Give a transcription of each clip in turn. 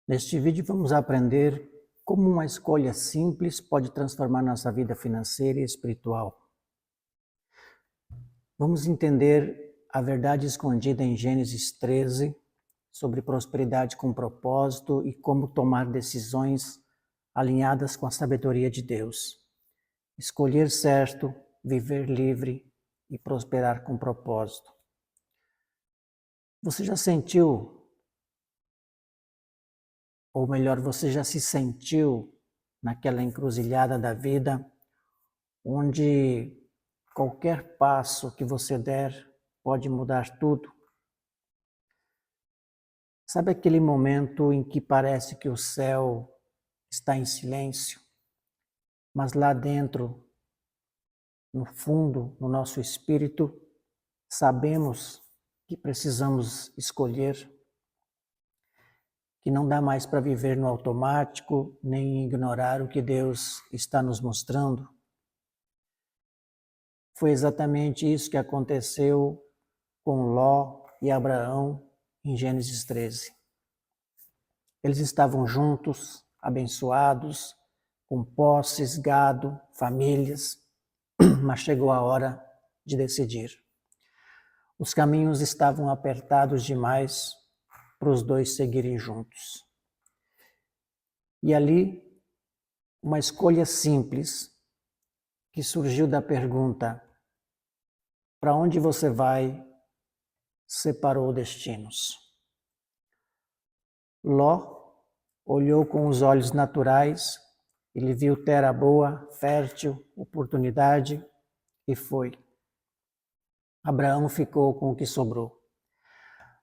Neste vídeo vamos aprender como uma escolha simples pode transformar nossa vida financeira e espiritual. Vamos entender a verdade escondida em Gênesis 13 sobre prosperidade com propósito e como tomar decisões alinhadas com a sabedoria de Deus. Escolher certo, viver livre e prosperar com propósito. Você já sentiu, ou melhor, você já se sentiu naquela encruzilhada da vida, onde qualquer passo que você der pode mudar tudo? Sabe aquele momento em que parece que o céu está em silêncio, mas lá dentro, no fundo, no nosso espírito, sabemos que precisamos escolher, que não dá mais para viver no automático, nem ignorar o que Deus está nos mostrando? Foi exatamente isso que aconteceu com Ló e Abraão em Gênesis 13. Eles estavam juntos, abençoados, com posses, gado, famílias, mas chegou a hora de decidir. Os caminhos estavam apertados demais para os dois seguirem juntos. E ali, uma escolha simples que surgiu da pergunta: para onde você vai? Separou destinos. Ló olhou com os olhos naturais, ele viu terra boa, fértil, oportunidade e foi. Abraão ficou com o que sobrou,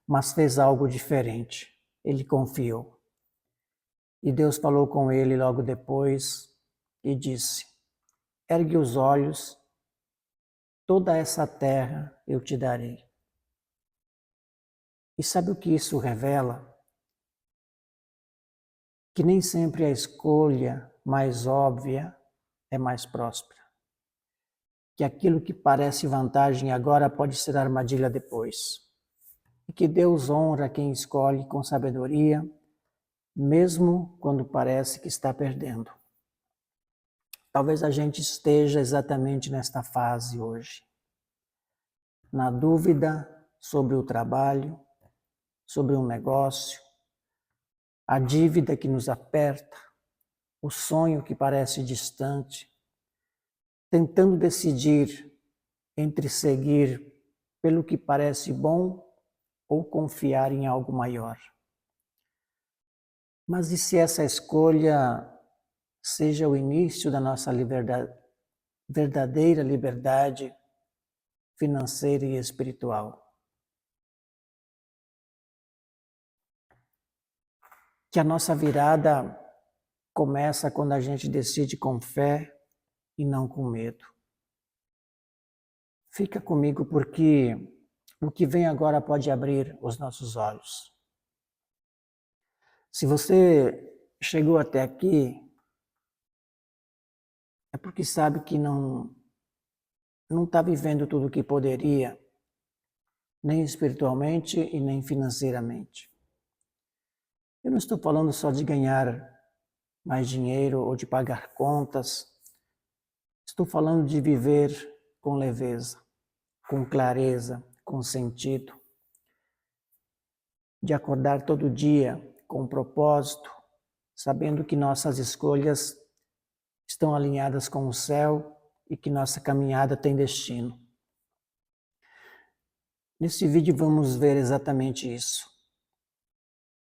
mas fez algo diferente. Ele confiou. E Deus falou com ele logo depois e disse: ergue os olhos, toda essa terra eu te darei. E sabe o que isso revela? Que nem sempre a escolha mais óbvia é mais próspera. Que aquilo que parece vantagem agora pode ser armadilha depois. E que Deus honra quem escolhe com sabedoria, mesmo quando parece que está perdendo. Talvez a gente esteja exatamente nesta fase hoje. Na dúvida sobre o trabalho, sobre um negócio, a dívida que nos aperta, o sonho que parece distante, tentando decidir entre seguir pelo que parece bom ou confiar em algo maior. Mas e se essa escolha seja o início da nossa verdadeira liberdade financeira e espiritual? Que a nossa virada começa quando a gente decide com fé e não com medo. Fica comigo porque o que vem agora pode abrir os nossos olhos. Se você chegou até aqui, é porque sabe que não está vivendo tudo o que poderia, nem espiritualmente e nem financeiramente. Eu não estou falando só de ganhar mais dinheiro ou de pagar contas. Estou falando de viver com leveza, com clareza, com sentido. De acordar todo dia com propósito, sabendo que nossas escolhas estão alinhadas com o céu e que nossa caminhada tem destino. Nesse vídeo vamos ver exatamente isso.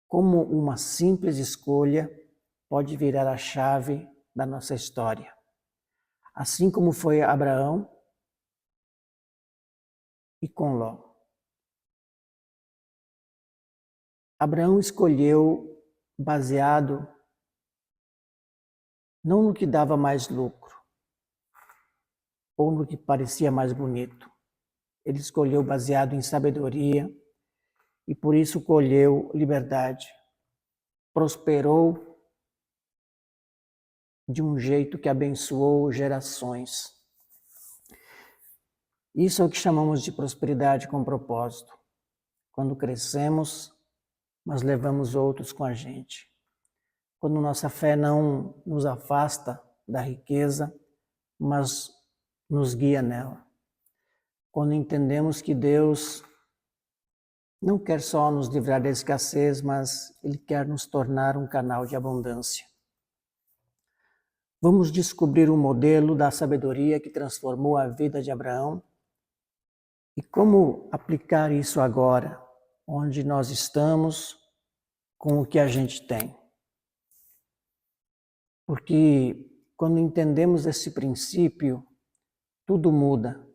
Como uma simples escolha pode virar a chave da nossa história. Assim como foi Abraão e com Ló. Abraão escolheu baseado não no que dava mais lucro, ou no que parecia mais bonito. Ele escolheu baseado em sabedoria e por isso colheu liberdade. Prosperou de um jeito que abençoou gerações. Isso é o que chamamos de prosperidade com propósito. Quando crescemos, mas levamos outros com a gente. quando nossa fé não nos afasta da riqueza, mas nos guia nela. Quando entendemos que Deus não quer só nos livrar da escassez, mas Ele quer nos tornar um canal de abundância. Vamos descobrir o modelo da sabedoria que transformou a vida de Abraão e como aplicar isso agora, onde nós estamos, com o que a gente tem. Porque quando entendemos esse princípio, tudo muda.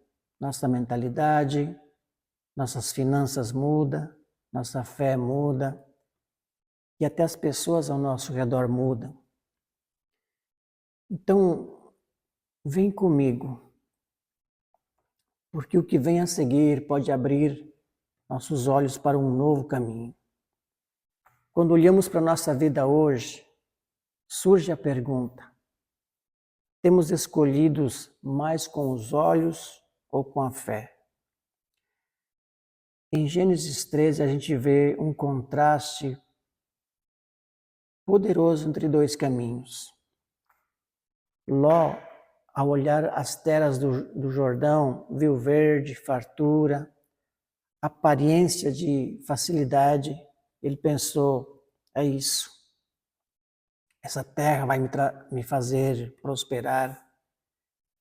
Nossa mentalidade, nossas finanças mudam, nossa fé muda e até as pessoas ao nosso redor mudam. Então, vem comigo, porque o que vem a seguir pode abrir nossos olhos para um novo caminho. Quando olhamos para a nossa vida hoje, surge a pergunta: temos escolhido mais com os olhos ou com a fé? Em Gênesis 13, a gente vê um contraste poderoso entre dois caminhos. Ló, ao olhar as terras do Jordão, viu verde, fartura, aparência de facilidade. Ele pensou, é isso. Essa terra vai me fazer prosperar.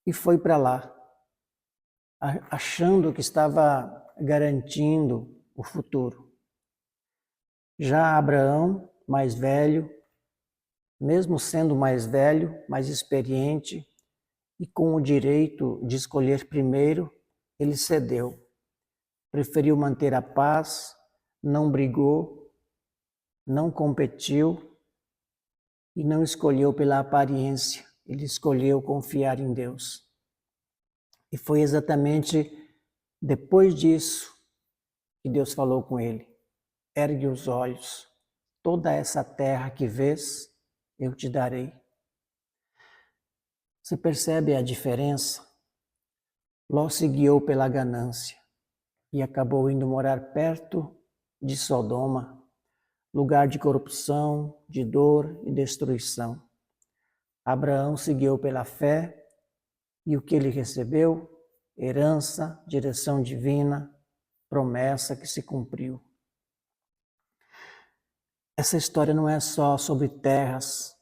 E foi para lá, achando que estava garantindo o futuro. Já Abraão, mais velho, mesmo sendo mais velho, mais experiente e com o direito de escolher primeiro, ele cedeu. Preferiu manter a paz, não brigou, não competiu e não escolheu pela aparência, ele escolheu confiar em Deus. E foi exatamente depois disso que Deus falou com ele: ergue os olhos, toda essa terra que vês, eu te darei. Você percebe a diferença? Ló se guiou pela ganância e acabou indo morar perto de Sodoma, lugar de corrupção, de dor e destruição. Abraão se guiou pela fé e o que ele recebeu? Herança, direção divina, promessa que se cumpriu. Essa história não é só sobre terras,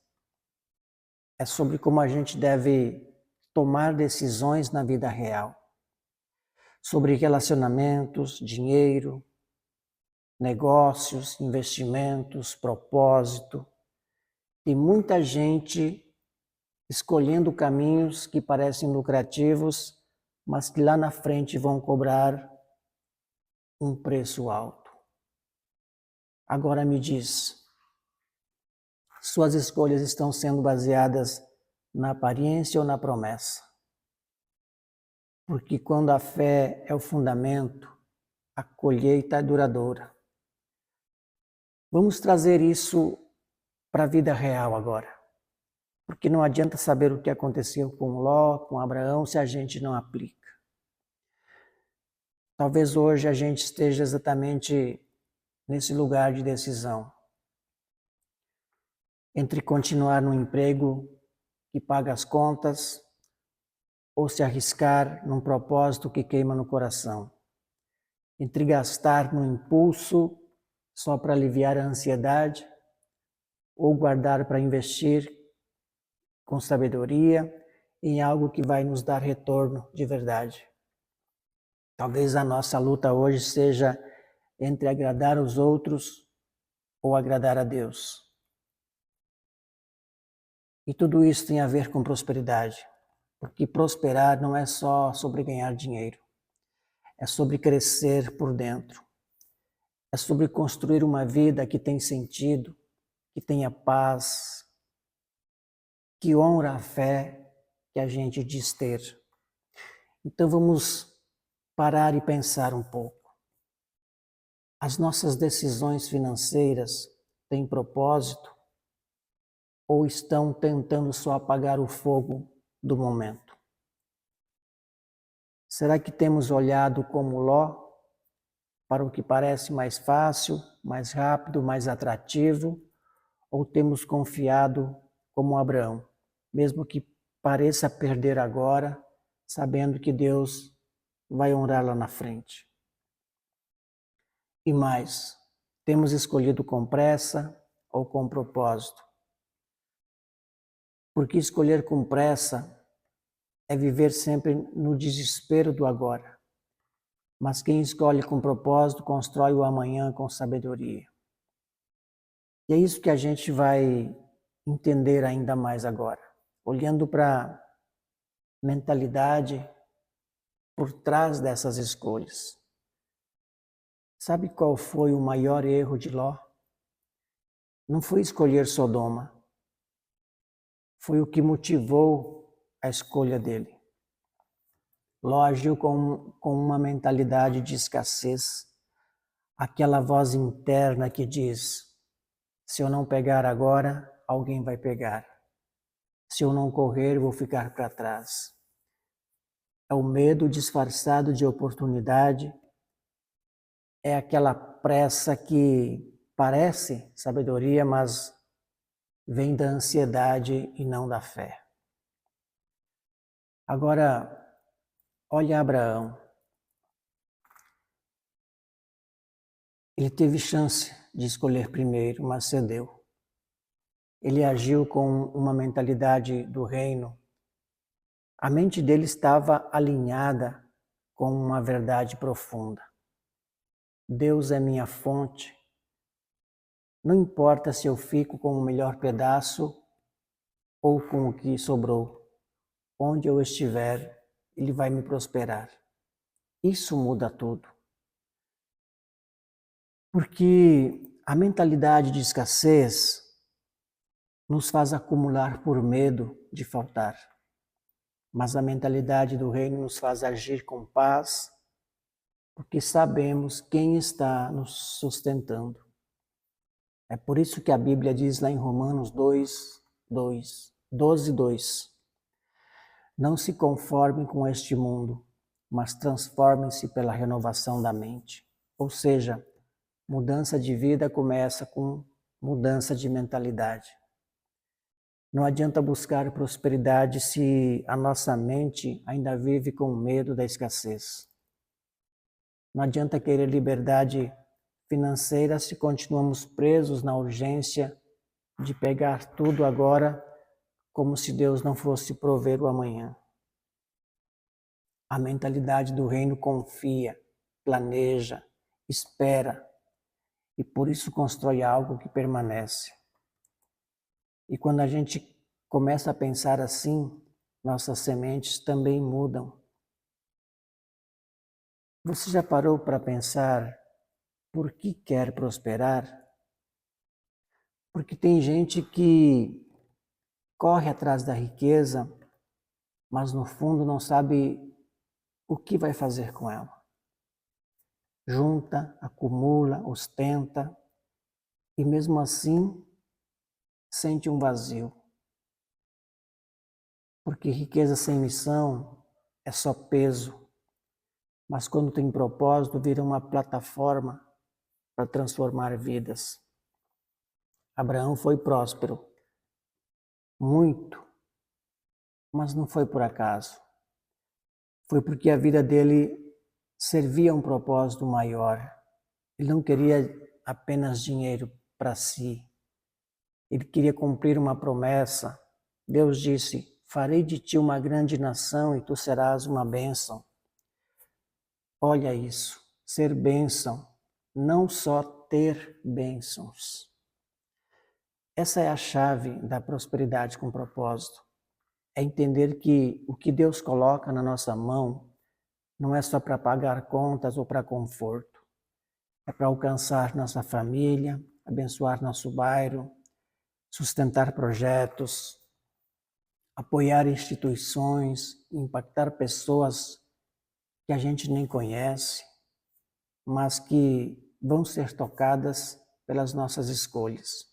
é sobre como a gente deve tomar decisões na vida real. Sobre relacionamentos, dinheiro, negócios, investimentos, propósito. Tem muita gente escolhendo caminhos que parecem lucrativos, mas que lá na frente vão cobrar um preço alto. Agora me diz, suas escolhas estão sendo baseadas na aparência ou na promessa? Porque quando a fé é o fundamento, a colheita é duradoura. Vamos trazer isso para a vida real agora. Porque não adianta saber o que aconteceu com Ló, com Abraão, se a gente não aplica. Talvez hoje a gente esteja exatamente nesse lugar de decisão. Entre continuar no emprego que paga as contas ou se arriscar num propósito que queima no coração. Entre gastar no impulso só para aliviar a ansiedade ou guardar para investir com sabedoria em algo que vai nos dar retorno de verdade. Talvez a nossa luta hoje seja entre agradar os outros ou agradar a Deus. E tudo isso tem a ver com prosperidade, porque prosperar não é só sobre ganhar dinheiro, é sobre crescer por dentro, é sobre construir uma vida que tem sentido, que tenha paz, que honra a fé que a gente diz ter. Então vamos parar e pensar um pouco. As nossas decisões financeiras têm propósito ou estão tentando só apagar o fogo do momento? Será que temos olhado como Ló para o que parece mais fácil, mais rápido, mais atrativo, ou temos confiado como Abraão, mesmo que pareça perder agora, sabendo que Deus vai honrar lá na frente? E mais, temos escolhido com pressa ou com propósito? Porque escolher com pressa é viver sempre no desespero do agora. Mas quem escolhe com propósito constrói o amanhã com sabedoria. E é isso que a gente vai entender ainda mais agora, olhando para a mentalidade por trás dessas escolhas. Sabe qual foi o maior erro de Ló? Não foi escolher Sodoma, foi o que motivou a escolha dele. Ló agiu com uma mentalidade de escassez, aquela voz interna que diz: se eu não pegar agora, alguém vai pegar. Se eu não correr, vou ficar para trás. É o medo disfarçado de oportunidade, é aquela pressa que parece sabedoria, mas vem da ansiedade e não da fé. Agora, olha Abraão. Ele teve chance de escolher primeiro, mas cedeu. Ele agiu com uma mentalidade do reino. A mente dele estava alinhada com uma verdade profunda. Deus é minha fonte. Não importa se eu fico com o melhor pedaço ou com o que sobrou. Onde eu estiver, Ele vai me prosperar. Isso muda tudo. Porque a mentalidade de escassez nos faz acumular por medo de faltar. Mas a mentalidade do reino nos faz agir com paz, porque sabemos quem está nos sustentando. É por isso que a Bíblia diz lá em Romanos 12:2: não se conformem com este mundo, mas transformem-se pela renovação da mente. Ou seja, mudança de vida começa com mudança de mentalidade. Não adianta buscar prosperidade se a nossa mente ainda vive com medo da escassez. Não adianta querer liberdade financeira se continuamos presos na urgência de pegar tudo agora, como se Deus não fosse prover o amanhã. A mentalidade do reino confia, planeja, espera e por isso constrói algo que permanece. E quando a gente começa a pensar assim, nossas sementes também mudam. Você já parou para pensar por que quer prosperar? Porque tem gente que corre atrás da riqueza, mas no fundo não sabe o que vai fazer com ela. Junta, acumula, ostenta e mesmo assim sente um vazio. Porque riqueza sem missão é só peso, mas quando tem propósito vira uma plataforma para transformar vidas. Abraão foi próspero, muito, mas não foi por acaso. Foi porque a vida dele servia a um propósito maior. Ele não queria apenas dinheiro para si. Ele queria cumprir uma promessa. Deus disse: farei de ti uma grande nação e tu serás uma bênção. Olha isso, ser bênção, não só ter bênçãos. Essa é a chave da prosperidade com propósito. É entender que o que Deus coloca na nossa mão não é só para pagar contas ou para conforto. É para alcançar nossa família, abençoar nosso bairro, sustentar projetos, apoiar instituições, impactar pessoas que a gente nem conhece, mas que vão ser tocadas pelas nossas escolhas.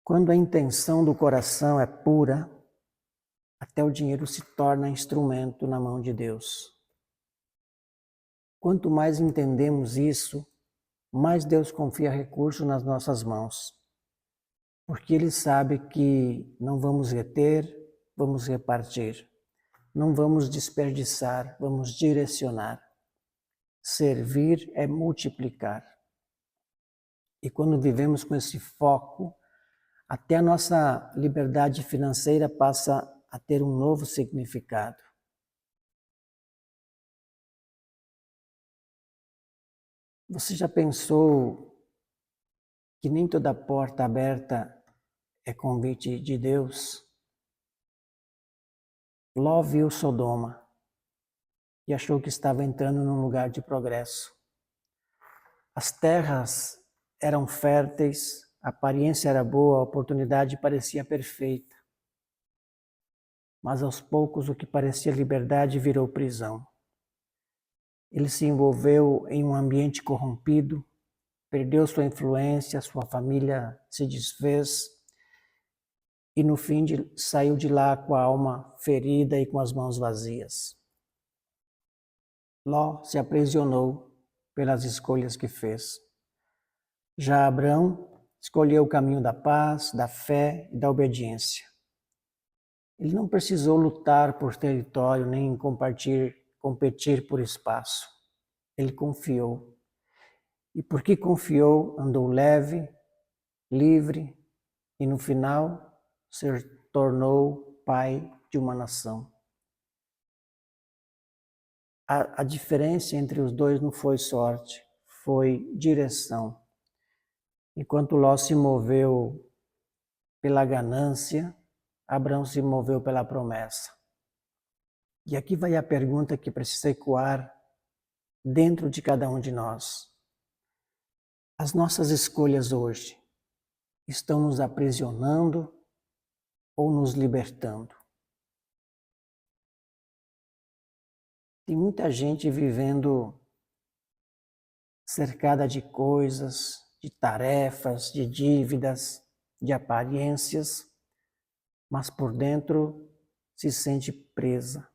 Quando a intenção do coração é pura, até o dinheiro se torna instrumento na mão de Deus. Quanto mais entendemos isso, mais Deus confia recursos nas nossas mãos, porque Ele sabe que não vamos reter, vamos repartir, não vamos desperdiçar, vamos direcionar. Servir é multiplicar. E quando vivemos com esse foco, até a nossa liberdade financeira passa a ter um novo significado. Você já pensou que nem toda porta aberta é convite de Deus? Ló viu Sodoma e achou que estava entrando num lugar de progresso. As terras eram férteis, a aparência era boa, a oportunidade parecia perfeita. Mas aos poucos o que parecia liberdade virou prisão. Ele se envolveu em um ambiente corrompido, perdeu sua influência, sua família se desfez e no fim saiu de lá com a alma ferida e com as mãos vazias. Ló se aprisionou pelas escolhas que fez. Já Abrão escolheu o caminho da paz, da fé e da obediência. Ele não precisou lutar por território nem competir por espaço. Ele confiou. E porque confiou, andou leve, livre e no final se tornou pai de uma nação. A diferença entre os dois não foi sorte, foi direção. Enquanto Ló se moveu pela ganância, Abrão se moveu pela promessa. E aqui vai a pergunta que precisa ecoar dentro de cada um de nós. As nossas escolhas hoje estão nos aprisionando ou nos libertando? Tem muita gente vivendo cercada de coisas, de tarefas, de dívidas, de aparências, mas por dentro se sente presa,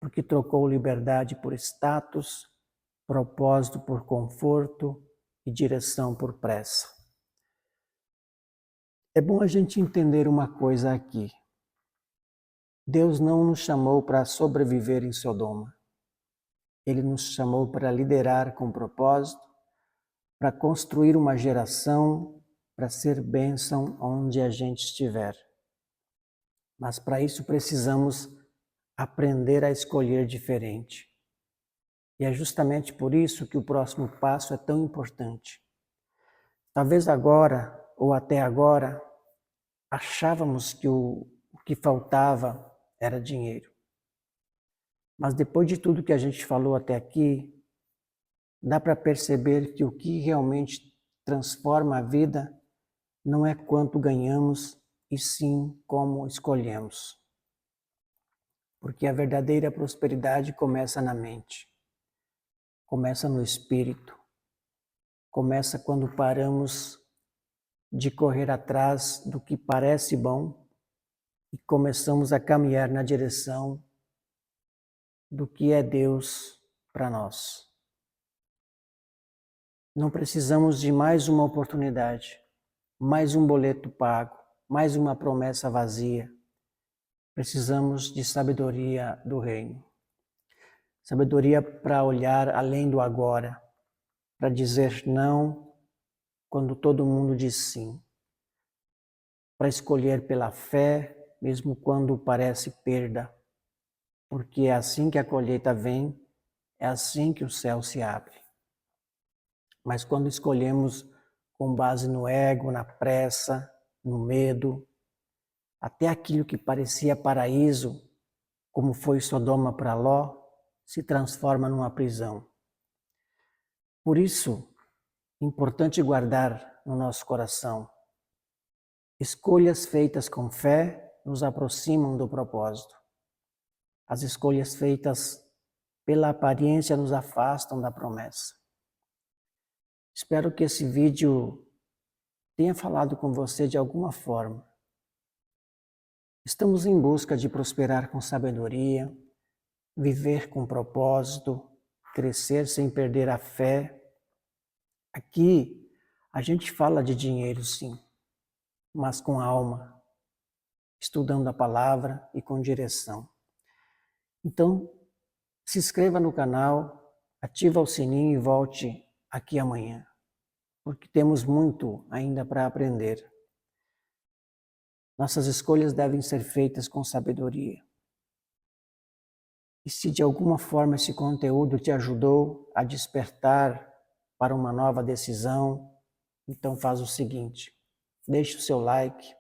porque trocou liberdade por status, propósito por conforto e direção por pressa. É bom a gente entender uma coisa aqui. Deus não nos chamou para sobreviver em Sodoma. Ele nos chamou para liderar com propósito, para construir uma geração, para ser bênção onde a gente estiver. Mas para isso precisamos aprender a escolher diferente. E é justamente por isso que o próximo passo é tão importante. Talvez agora, ou até agora, achávamos que o que faltava era dinheiro. Mas depois de tudo que a gente falou até aqui, dá para perceber que o que realmente transforma a vida não é quanto ganhamos, e sim como escolhemos. Porque a verdadeira prosperidade começa na mente, começa no espírito, começa quando paramos de correr atrás do que parece bom e começamos a caminhar na direção do que é Deus para nós. Não precisamos de mais uma oportunidade, mais um boleto pago, mais uma promessa vazia. Precisamos de sabedoria do reino. Sabedoria para olhar além do agora, para dizer não quando todo mundo diz sim. Para escolher pela fé, mesmo quando parece perda. Porque é assim que a colheita vem, é assim que o céu se abre. Mas quando escolhemos com base no ego, na pressa, no medo, até aquilo que parecia paraíso, como foi Sodoma para Ló, se transforma numa prisão. Por isso, é importante guardar no nosso coração. Escolhas feitas com fé nos aproximam do propósito. As escolhas feitas pela aparência nos afastam da promessa. Espero que esse vídeo tenha falado com você de alguma forma. Estamos em busca de prosperar com sabedoria, viver com propósito, crescer sem perder a fé Aqui a gente fala de dinheiro, sim, mas com alma, estudando a palavra e com direção. Então, se inscreva no canal, ativa o sininho e volte aqui amanhã, porque temos muito ainda para aprender. Nossas escolhas devem ser feitas com sabedoria. E se de alguma forma esse conteúdo te ajudou a despertar para uma nova decisão, então faz o seguinte: deixe o seu like,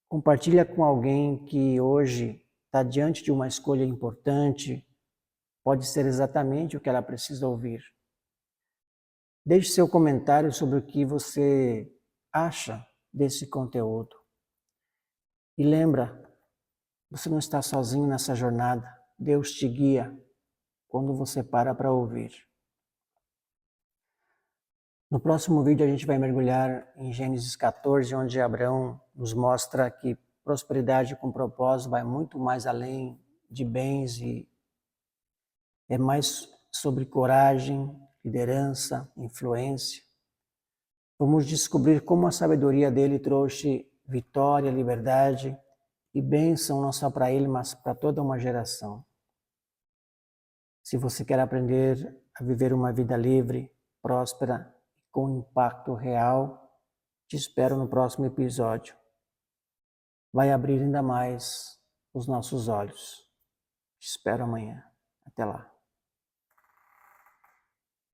compartilha com alguém que hoje está diante de uma escolha importante, pode ser exatamente o que ela precisa ouvir. Deixe seu comentário sobre o que você acha desse conteúdo. E lembra, você não está sozinho nessa jornada. Deus te guia quando você para ouvir. No próximo vídeo a gente vai mergulhar em Gênesis 14, onde Abraão nos mostra que prosperidade com propósito vai muito mais além de bens e é mais sobre coragem, liderança, influência. Vamos descobrir como a sabedoria dele trouxe vitória, liberdade e bênção não só para ele, mas para toda uma geração. Se você quer aprender a viver uma vida livre, próspera e com impacto real, te espero no próximo episódio. Vai abrir ainda mais os nossos olhos. Te espero amanhã. Até lá.